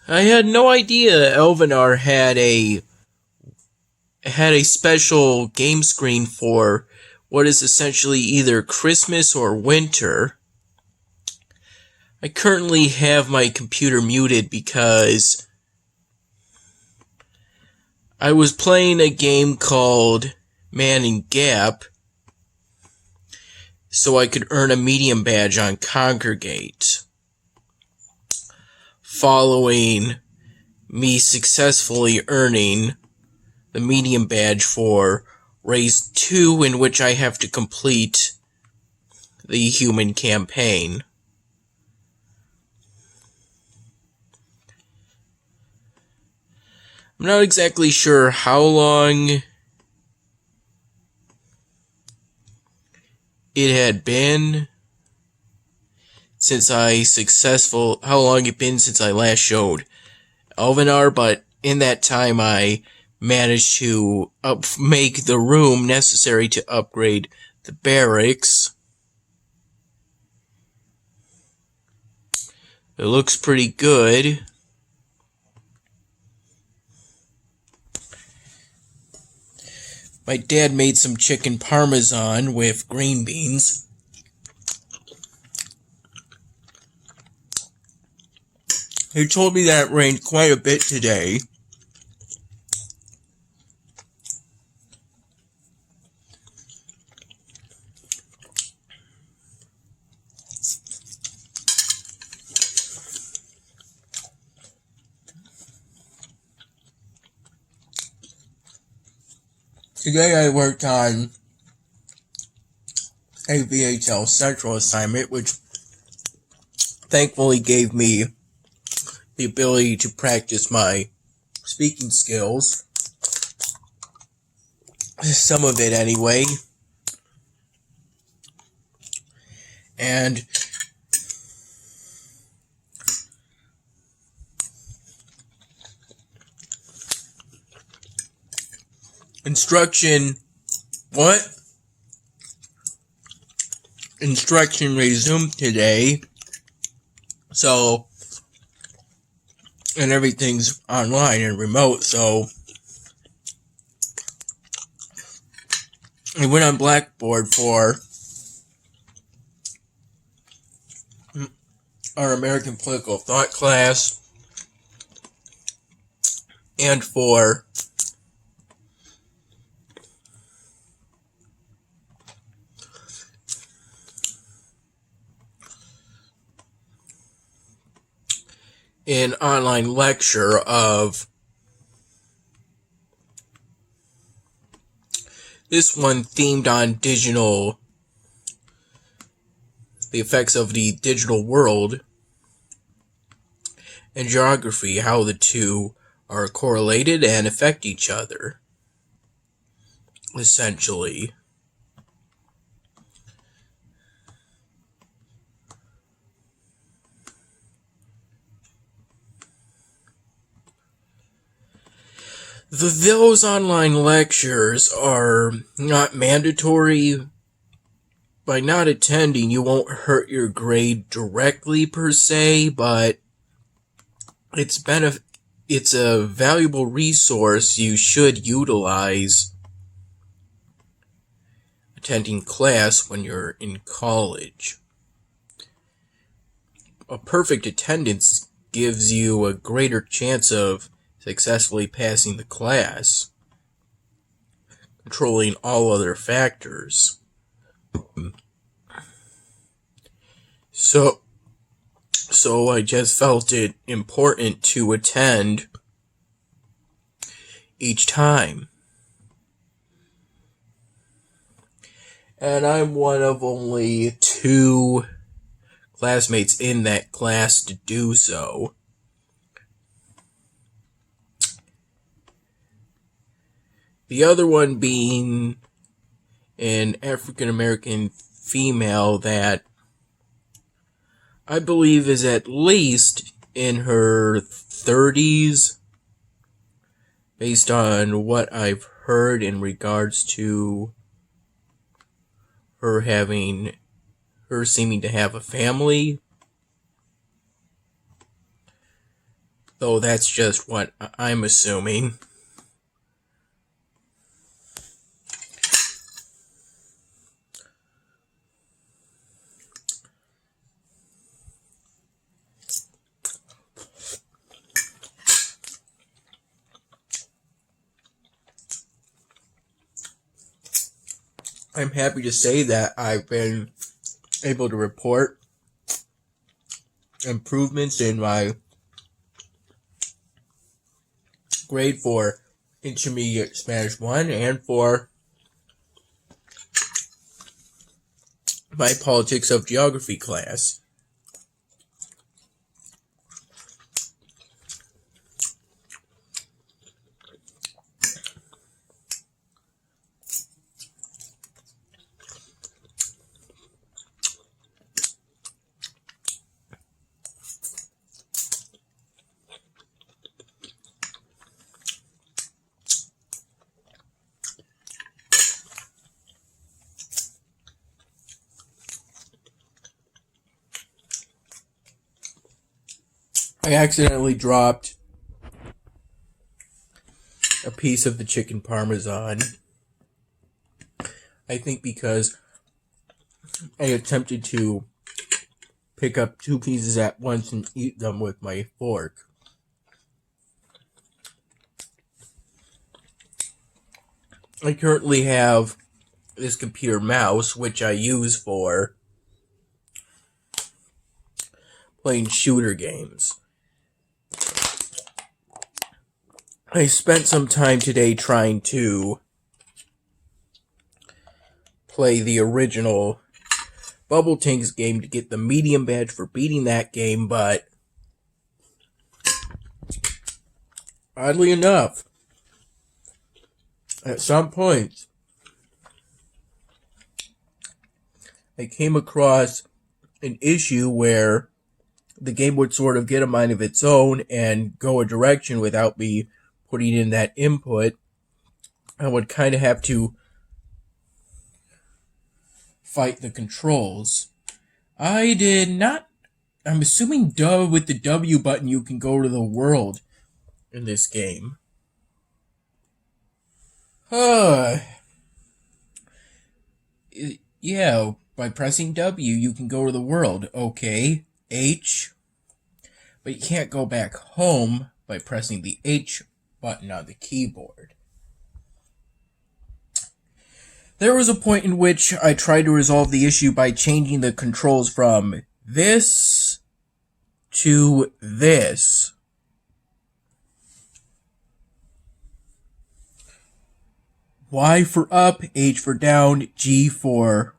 I had no idea Elvenar had a special game screen for what is essentially either Christmas or winter. I currently have my computer muted because I was playing a game called Man in Gap so I could earn a medium badge on Congregate, following me successfully earning the medium badge for Race 2, in which I have to complete the human campaign. I'm not exactly sure how long it had been how long it been since I last showed Elvenar, but in that time I managed to make the room necessary to upgrade the barracks. It looks pretty good. My dad made some chicken parmesan with green beans. He told me that it rained quite a bit today. Today I worked on a VHL Central assignment, which thankfully gave me the ability to practice my speaking skills. Some of it anyway. And instruction resumed today. So, and everything's online and remote, so I went on Blackboard for our American Political Thought class and for an online lecture of this one themed on the effects of the digital world and geography, how the two are correlated and affect each other, essentially. Those online lectures are not mandatory. By not attending, you won't hurt your grade directly per se, but it's a valuable resource you should utilize attending class when you're in college. A perfect attendance gives you a greater chance of successfully passing the class, controlling all other factors. So I just felt it important to attend each time. And I'm one of only 2 classmates in that class to do so. The other one being an African American female that I believe is at least in her 30s, based on what I've heard in regards to her seeming to have a family. though that's just what I'm assuming. I'm happy to say that I've been able to report improvements in my grade for Intermediate Spanish 1 and for my Politics of Geography class. I accidentally dropped a piece of the chicken parmesan. I think because I attempted to pick up 2 pieces at once and eat them with my fork. I currently have this computer mouse, which I use for playing shooter games. I spent some time today trying to play the original Bubble Tanks game to get the medium badge for beating that game, but oddly enough, at some point, I came across an issue where the game would sort of get a mind of its own and go a direction without me putting in that input. I would kind of have to fight the controls. I did not. I'm assuming with the W button you can go to the world in this game. Yeah, by pressing W you can go to the world. Okay. H. But you can't go back home by pressing the H button on the keyboard. There was a point in which I tried to resolve the issue by changing the controls from this to this. Y for up, H for down, G for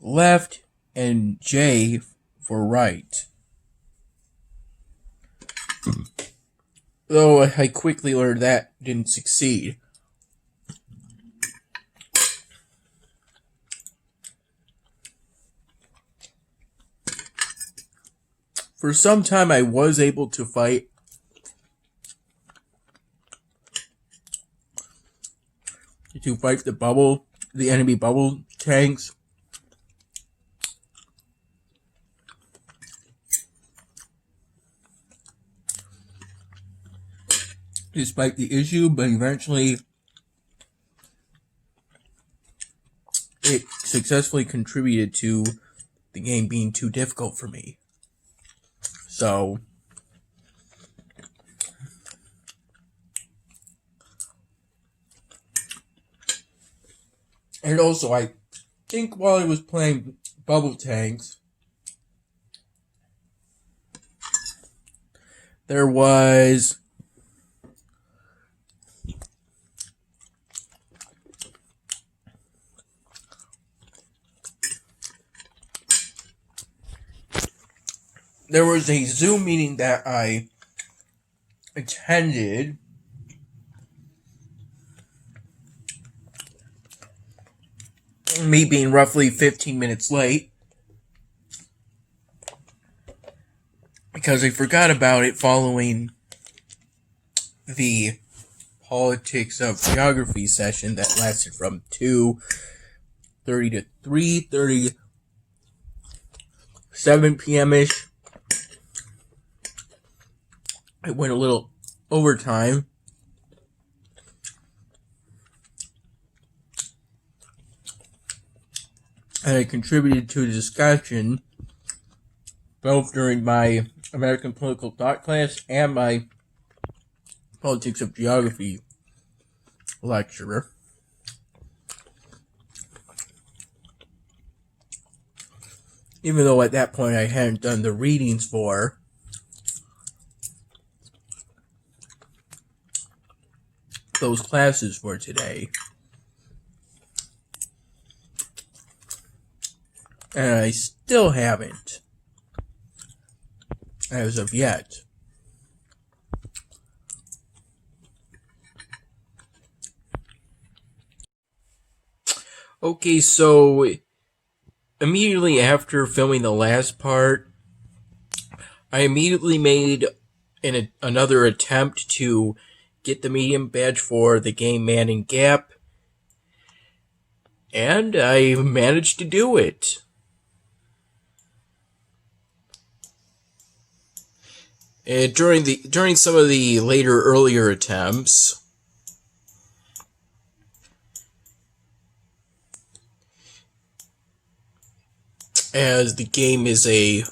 left, and J for right. Though I quickly learned that didn't succeed. For some time I was able to fight the enemy bubble tanks. Despite the issue, but eventually it successfully contributed to the game being too difficult for me. So, and also I think while I was playing Bubble Tanks, there was a Zoom meeting that I attended me being roughly 15 minutes late because I forgot about it following the Politics of Geography session that lasted from 2:30 to 3:30, 7 p.m.-ish. I went a little overtime. And I contributed to the discussion both during my American Political Thought class and my Politics of Geography lecturer. Even though at that point I hadn't done the readings for those classes for today. And I still haven't, as of yet. Okay, so immediately after filming the last part, I immediately made another attempt to get the medium badge for the game Man in Gap, and I managed to do it. And during some of the earlier attempts, as the game is it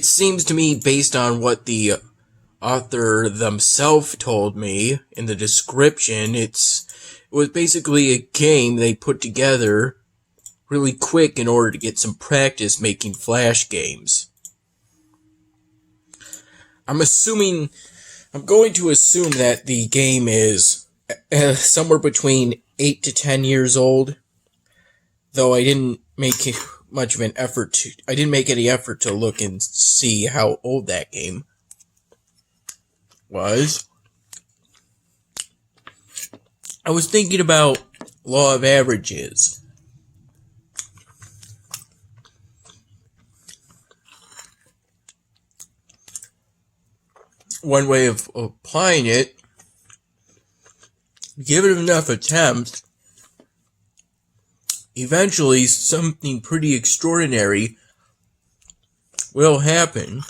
seems to me, based on what the author themselves told me in the description, it was basically a game they put together really quick in order to get some practice making Flash games. I'm going to assume that the game is somewhere between 8 to 10 years old, though I didn't make much of an effort I didn't make any effort to look and see how old that game was. I was thinking about law of averages. One way of applying it, give it enough attempts, eventually something pretty extraordinary will happen.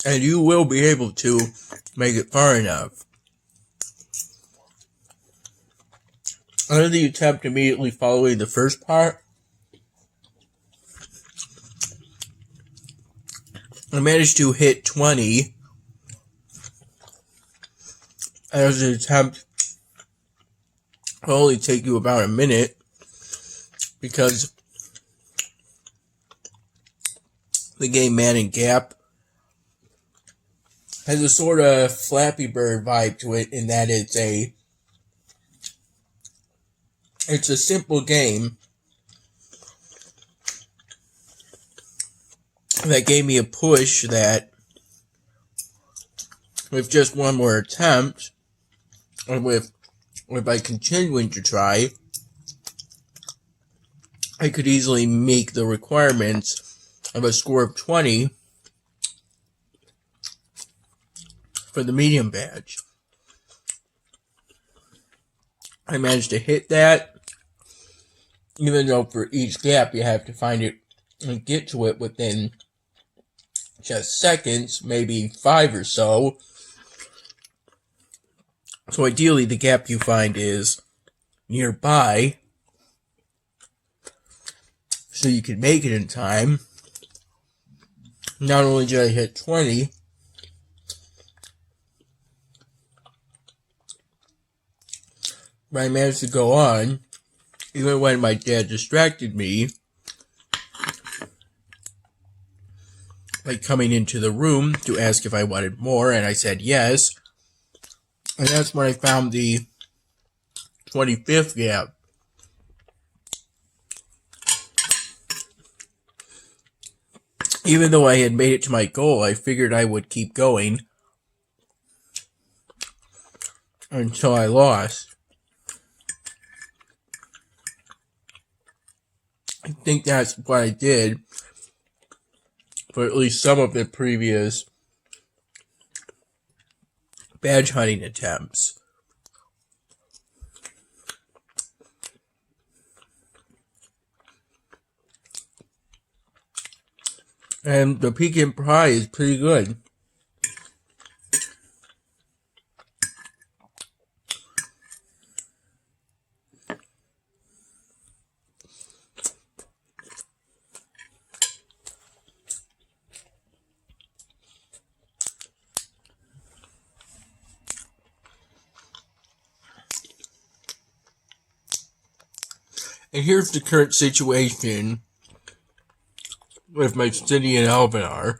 And you will be able to make it far enough. Under the attempt immediately following the first part, I managed to hit 20. As an attempt will only take you about a minute, because the game Man in Gap has a sort of Flappy Bird vibe to it, in that it's a simple game that gave me a push that with just one more attempt, and by continuing to try, I could easily make the requirements of a score of 20 for the medium badge. I managed to hit that, even though for each gap you have to find it and get to it within just seconds, maybe 5 or so. So ideally the gap you find is nearby, so you can make it in time. Not only did I hit 20, but I managed to go on, even when my dad distracted me by coming into the room to ask if I wanted more, and I said yes. And that's when I found the 25th gap. Even though I had made it to my goal, I figured I would keep going until I lost. I think that's what I did for at least some of the previous badge hunting attempts. And the pecan pie is pretty good. And here's the current situation with my city in Alvenar.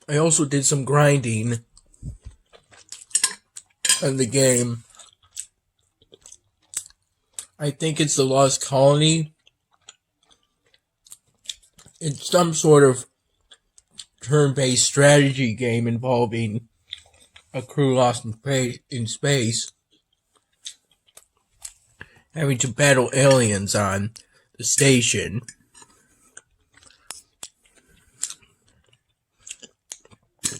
I also did some grinding in the game. I think it's the Lost Colony. It's some sort of turn-based strategy game involving a crew lost in space having to battle aliens on the station.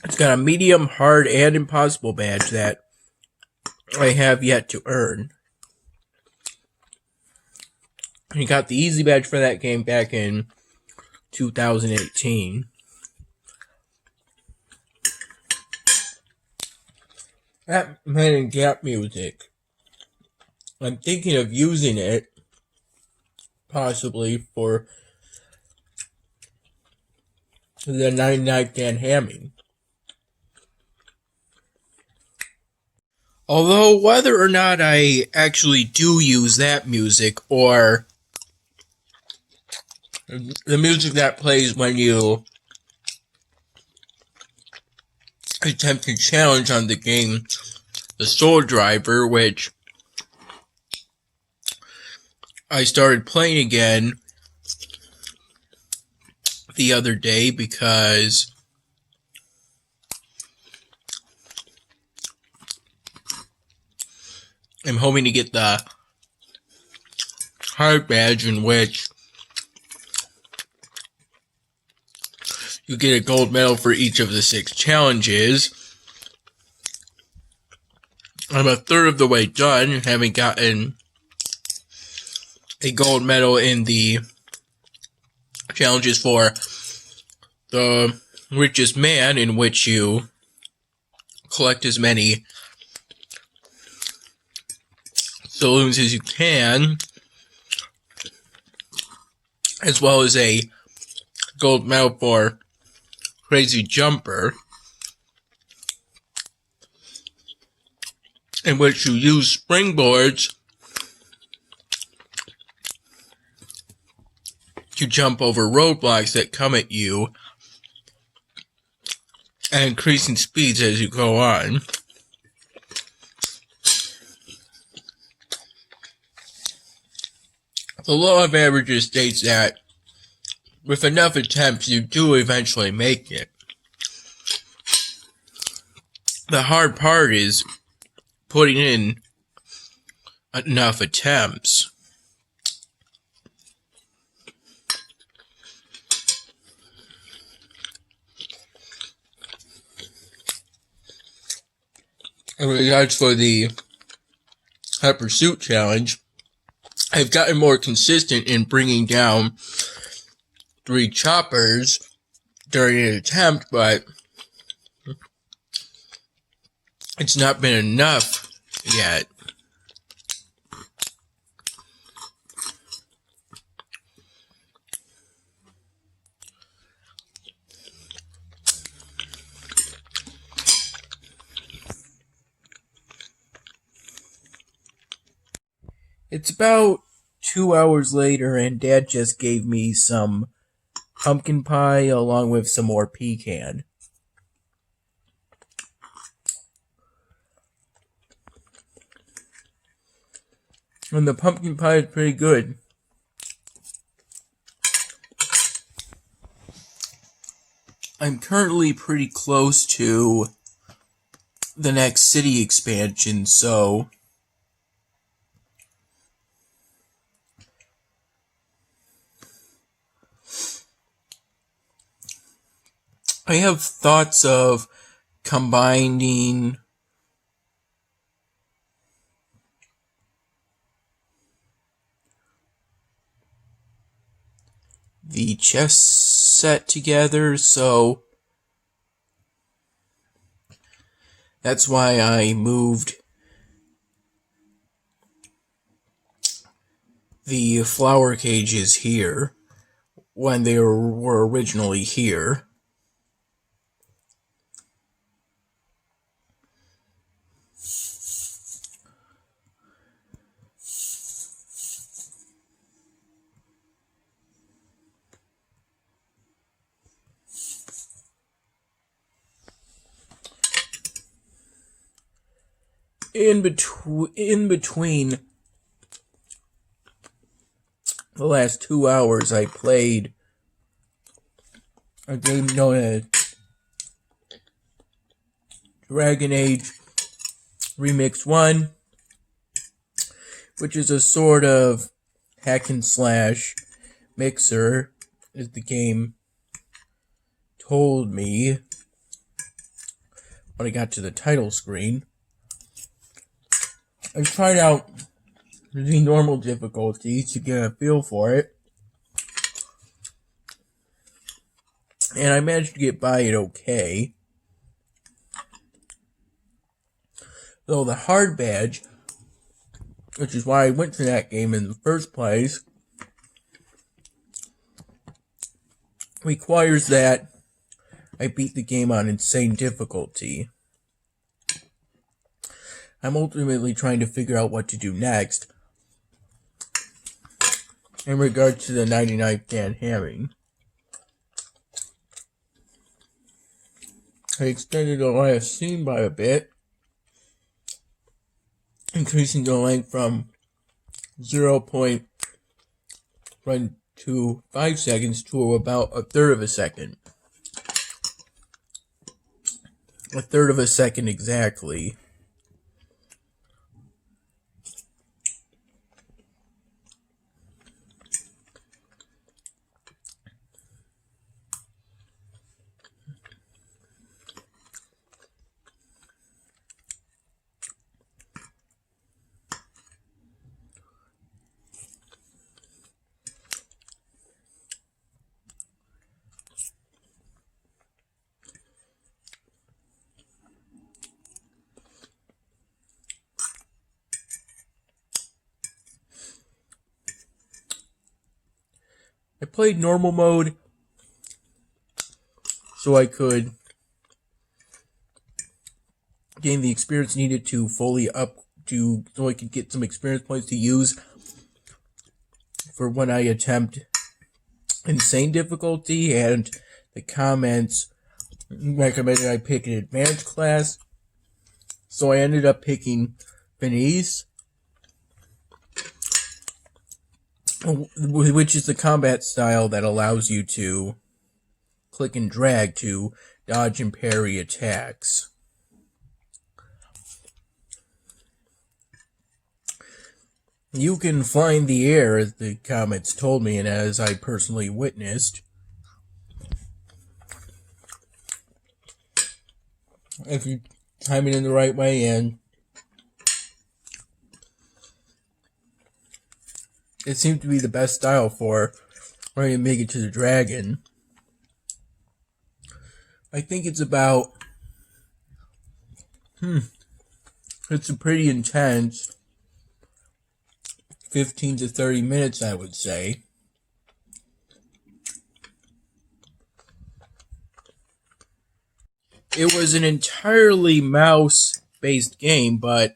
It's got a medium, hard, and impossible badge that I have yet to earn. I got the easy badge for that game back in 2018. That Man in Gap music. I'm thinking of using it possibly for the 99th Dan Hamming. Although whether or not I actually do use that music or the music that plays when you attempt to challenge on the game, the Soul Driver, which I started playing again the other day because I'm hoping to get the hard badge, in which you get a gold medal for each of the 6 challenges. I'm a third of the way done, having gotten a gold medal in the challenges for the Richest Man, in which you collect as many saloons as you can, as well as a gold medal for Crazy Jumper, in which you use springboards to jump over roadblocks that come at you and increasing speeds as you go on. The law of averages states that with enough attempts, you do eventually make it. The hard part is putting in enough attempts. In regards for the Hot Pursuit Challenge, I've gotten more consistent in bringing down 3 choppers during an attempt, but it's not been enough yet. It's about 2 hours later, and Dad just gave me some pumpkin pie along with some more pecan. And the pumpkin pie is pretty good. I'm currently pretty close to the next city expansion, so I have thoughts of combining the chess set together, so that's why I moved the flower cages here when they were originally here. In between the last 2 hours, I played a game known as Dragon Age Remix 1, which is a sort of hack and slash mixer, as the game told me when I got to the title screen. I tried out the normal difficulty to get a feel for it, and I managed to get by it okay. Though the hard badge, which is why I went to that game in the first place, requires that I beat the game on insane difficulty. I'm ultimately trying to figure out what to do next in regards to the 99th Dan Hamming. I extended the last scene by a bit, increasing the length from 0.125 seconds to about a third of a second. A third of a second exactly. I played normal mode so I could gain the experience needed to so I could get some experience points to use for when I attempt insane difficulty, and the comments recommended I pick an advanced class, so I ended up picking Finis, which is the combat style that allows you to click and drag to dodge and parry attacks. You can fly in the air, as the comments told me, and as I personally witnessed, if you time it in the right way, and it seemed to be the best style for trying to make it to the dragon. I think it's about, it's a pretty intense 15 to 30 minutes, I would say. It was an entirely mouse-based game, but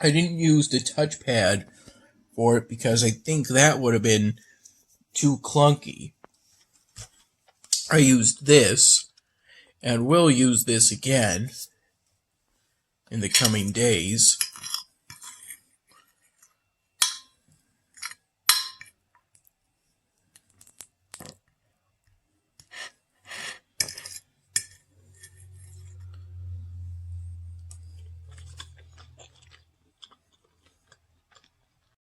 I didn't use the touchpad for it because I think that would have been too clunky. I used this, and will use this again in the coming days.